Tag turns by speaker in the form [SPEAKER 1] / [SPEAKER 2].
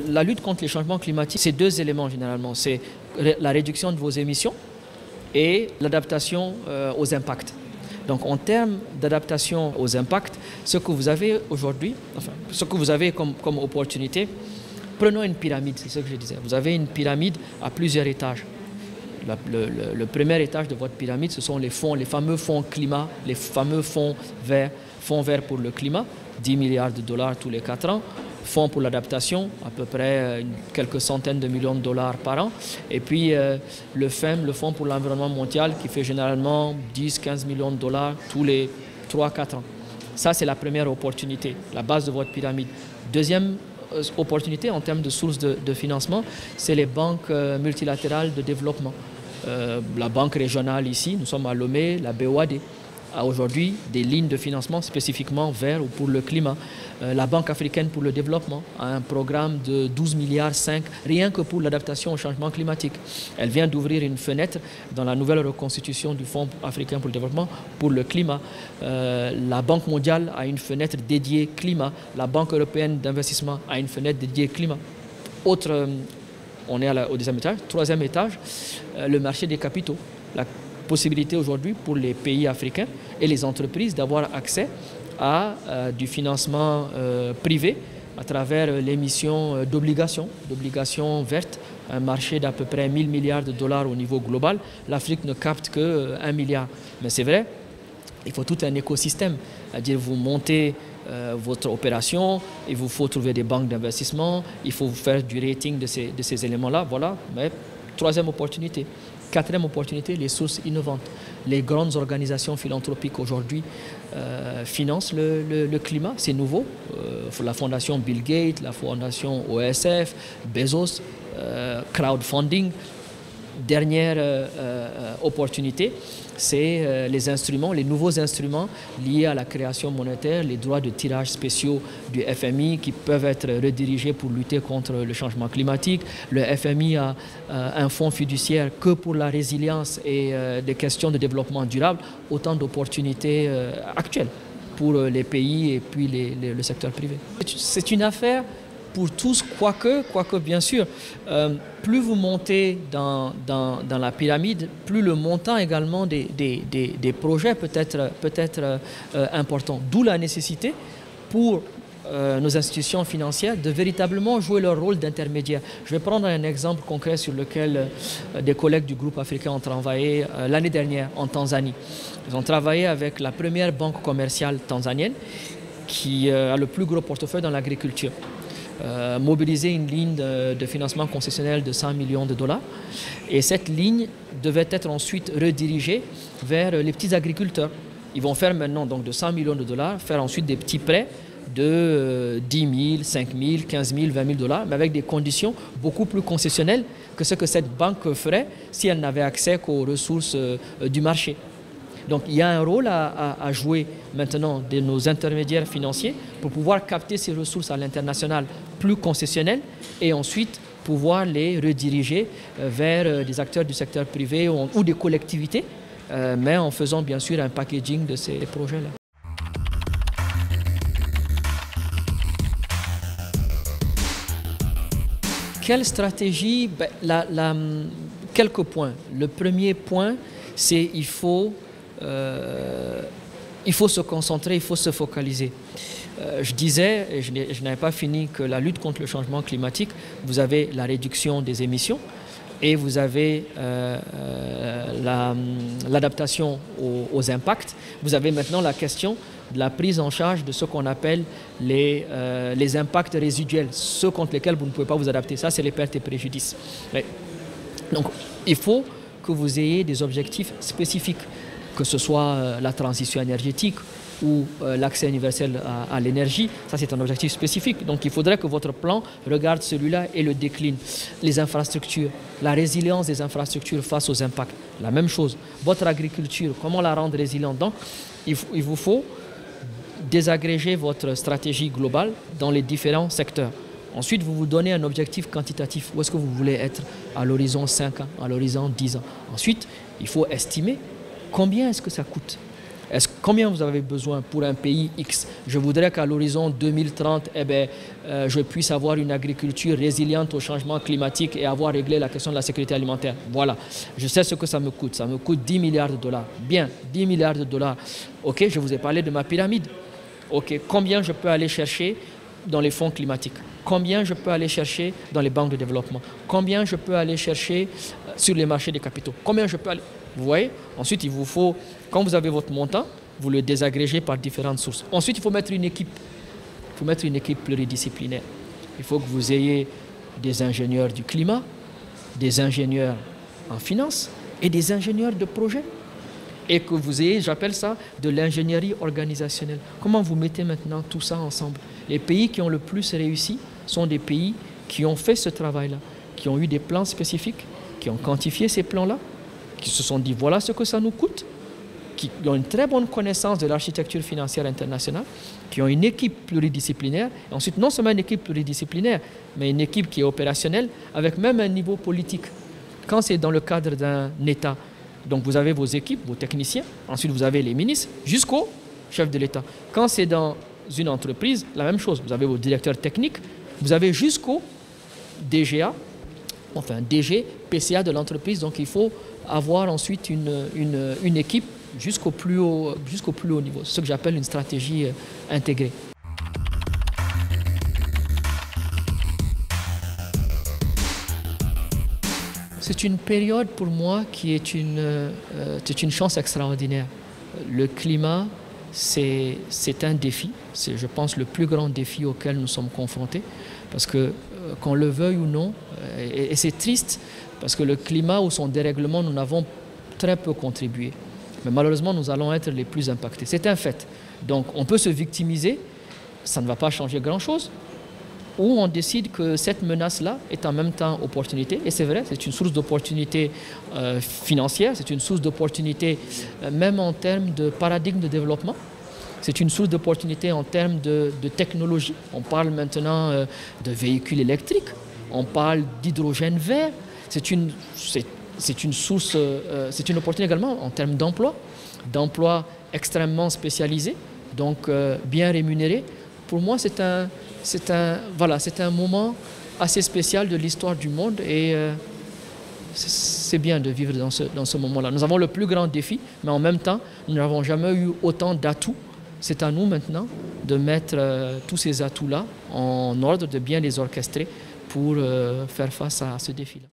[SPEAKER 1] La lutte contre les changements climatiques, c'est deux éléments généralement. C'est la réduction de vos émissions et l'adaptation aux impacts. Donc en termes d'adaptation aux impacts, ce que vous avez aujourd'hui, enfin, ce que vous avez comme opportunité, prenons une pyramide, c'est ce que je disais. Vous avez une pyramide à plusieurs étages. Le premier étage de votre pyramide, ce sont les fonds, les fameux fonds climat, les fameux fonds verts pour le climat, 10 milliards de dollars tous les 4 ans. Fonds pour l'adaptation, à peu près quelques centaines de millions de dollars par an. Et puis le FEM, le Fonds pour l'environnement mondial, qui fait généralement 10-15 millions de dollars tous les 3-4 ans. Ça, c'est la première opportunité, la base de votre pyramide. Deuxième opportunité en termes de sources de financement, c'est les banques multilatérales de développement. La banque régionale ici, nous sommes à Lomé, la BOAD, a aujourd'hui des lignes de financement spécifiquement vers ou pour le climat. La Banque africaine pour le développement a un programme de 12 milliards 5 rien que pour l'adaptation au changement climatique. Elle vient d'ouvrir une fenêtre dans la nouvelle reconstitution du Fonds africain pour le développement pour le climat. La Banque mondiale a une fenêtre dédiée climat. La Banque européenne d'investissement a une fenêtre dédiée climat. On est au deuxième étage. Troisième étage, le marché des capitaux. La possibilité aujourd'hui pour les pays africains et les entreprises d'avoir accès à du financement privé à travers l'émission d'obligations vertes, un marché d'à peu près 1 000 milliards de dollars au niveau global. L'Afrique ne capte que 1 milliard. Mais c'est vrai, il faut tout un écosystème. C'est-à-dire vous montez votre opération, il vous faut trouver des banques d'investissement, il faut faire du rating de ces éléments-là. Voilà, mais troisième opportunité. Quatrième opportunité, les sources innovantes. Les grandes organisations philanthropiques aujourd'hui financent le climat, c'est nouveau. La fondation Bill Gates, la fondation OSF, Bezos, crowdfunding. Dernière opportunité, c'est les instruments, les nouveaux instruments liés à la création monétaire, les droits de tirage spéciaux du FMI qui peuvent être redirigés pour lutter contre le changement climatique. Le FMI a un fonds fiduciaire que pour la résilience et des questions de développement durable, autant d'opportunités actuelles pour les pays et puis le secteur privé. C'est une affaire pour tous, quoique bien sûr, plus vous montez dans la pyramide, plus le montant également des projets peut être important. D'où la nécessité pour nos institutions financières de véritablement jouer leur rôle d'intermédiaire. Je vais prendre un exemple concret sur lequel des collègues du groupe africain ont travaillé l'année dernière en Tanzanie. Ils ont travaillé avec la première banque commerciale tanzanienne qui a le plus gros portefeuille dans l'agriculture. Mobiliser une ligne de financement concessionnel de 100 millions de dollars. Et cette ligne devait être ensuite redirigée vers les petits agriculteurs. Ils vont faire maintenant donc de 100 millions de dollars, faire ensuite des petits prêts de 10 000, 5 000, 15 000, 20 000 dollars, mais avec des conditions beaucoup plus concessionnelles que ce que cette banque ferait si elle n'avait accès qu'aux ressources du marché. Donc il y a un rôle à jouer maintenant de nos intermédiaires financiers pour pouvoir capter ces ressources à l'international plus concessionnelles et ensuite pouvoir les rediriger vers des acteurs du secteur privé ou des collectivités, mais en faisant bien sûr un packaging de ces projets-là. Quelle stratégie? Quelques points. Le premier point, c'est qu'il faut se concentrer, il faut se focaliser. Je disais, et je n'avais pas fini, que la lutte contre le changement climatique, vous avez la réduction des émissions et vous avez l'adaptation aux impacts. Vous avez maintenant la question de la prise en charge de ce qu'on appelle les impacts résiduels, ceux contre lesquels vous ne pouvez pas vous adapter. Ça, c'est les pertes et préjudices. Donc, il faut que vous ayez des objectifs spécifiques, que ce soit la transition énergétique ou l'accès universel à l'énergie. Ça, c'est un objectif spécifique. Donc, il faudrait que votre plan regarde celui-là et le décline. Les infrastructures, la résilience des infrastructures face aux impacts. La même chose. Votre agriculture, comment la rendre résiliente? Donc, il vous faut désagréger votre stratégie globale dans les différents secteurs. Ensuite, vous vous donnez un objectif quantitatif. Où est-ce que vous voulez être à l'horizon 5 ans, à l'horizon 10 ans? Ensuite, il faut estimer combien est-ce que ça coûte. Combien vous avez besoin pour un pays X? Je voudrais qu'à l'horizon 2030, je puisse avoir une agriculture résiliente au changement climatique et avoir réglé la question de la sécurité alimentaire. Voilà. Je sais ce que ça me coûte. Ça me coûte 10 milliards de dollars. Bien, 10 milliards de dollars. OK, je vous ai parlé de ma pyramide. OK, combien je peux aller chercher dans les fonds climatiques? Combien je peux aller chercher dans les banques de développement? Combien je peux aller chercher sur les marchés des capitaux? Combien je peux aller... Vous voyez? Ensuite, il vous faut, quand vous avez votre montant, vous le désagrégez par différentes sources. Ensuite, il faut mettre une équipe. Il faut mettre une équipe pluridisciplinaire. Il faut que vous ayez des ingénieurs du climat, des ingénieurs en finance et des ingénieurs de projet. Et que vous ayez, j'appelle ça, de l'ingénierie organisationnelle. Comment vous mettez maintenant tout ça ensemble? Les pays qui ont le plus réussi sont des pays qui ont fait ce travail-là, qui ont eu des plans spécifiques, qui ont quantifié ces plans-là, qui se sont dit voilà ce que ça nous coûte, qui ont une très bonne connaissance de l'architecture financière internationale, qui ont une équipe pluridisciplinaire, et ensuite non seulement une équipe pluridisciplinaire, mais une équipe qui est opérationnelle, avec même un niveau politique. Quand c'est dans le cadre d'un État, donc vous avez vos équipes, vos techniciens, ensuite vous avez les ministres, jusqu'au chef de l'État. Quand c'est dans une entreprise, la même chose, vous avez vos directeurs techniques, vous avez jusqu'au DGA, enfin DG, PCA de l'entreprise, donc il faut avoir ensuite une équipe jusqu'au plus haut niveau. C'est ce que j'appelle une stratégie intégrée. C'est une période pour moi qui est une chance extraordinaire. Le climat, c'est un défi, c'est je pense le plus grand défi auquel nous sommes confrontés, parce que qu'on le veuille ou non, et c'est triste, parce que le climat ou son dérèglement, nous n'avons très peu contribué. Mais malheureusement, nous allons être les plus impactés. C'est un fait. Donc on peut se victimiser, ça ne va pas changer grand-chose, ou on décide que cette menace-là est en même temps opportunité. Et c'est vrai, c'est une source d'opportunité financière, c'est une source d'opportunité même en termes de paradigme de développement. C'est une source d'opportunité en termes de technologie. On parle maintenant de véhicules électriques, on parle d'hydrogène vert. C'est une source, c'est une opportunité également en termes d'emploi extrêmement spécialisés, donc bien rémunérés. Pour moi, c'est un moment assez spécial de l'histoire du monde et c'est bien de vivre dans ce moment-là. Nous avons le plus grand défi, mais en même temps, nous n'avons jamais eu autant d'atouts. C'est à nous maintenant de mettre tous ces atouts-là en ordre, de bien les orchestrer pour faire face à ce défi-là.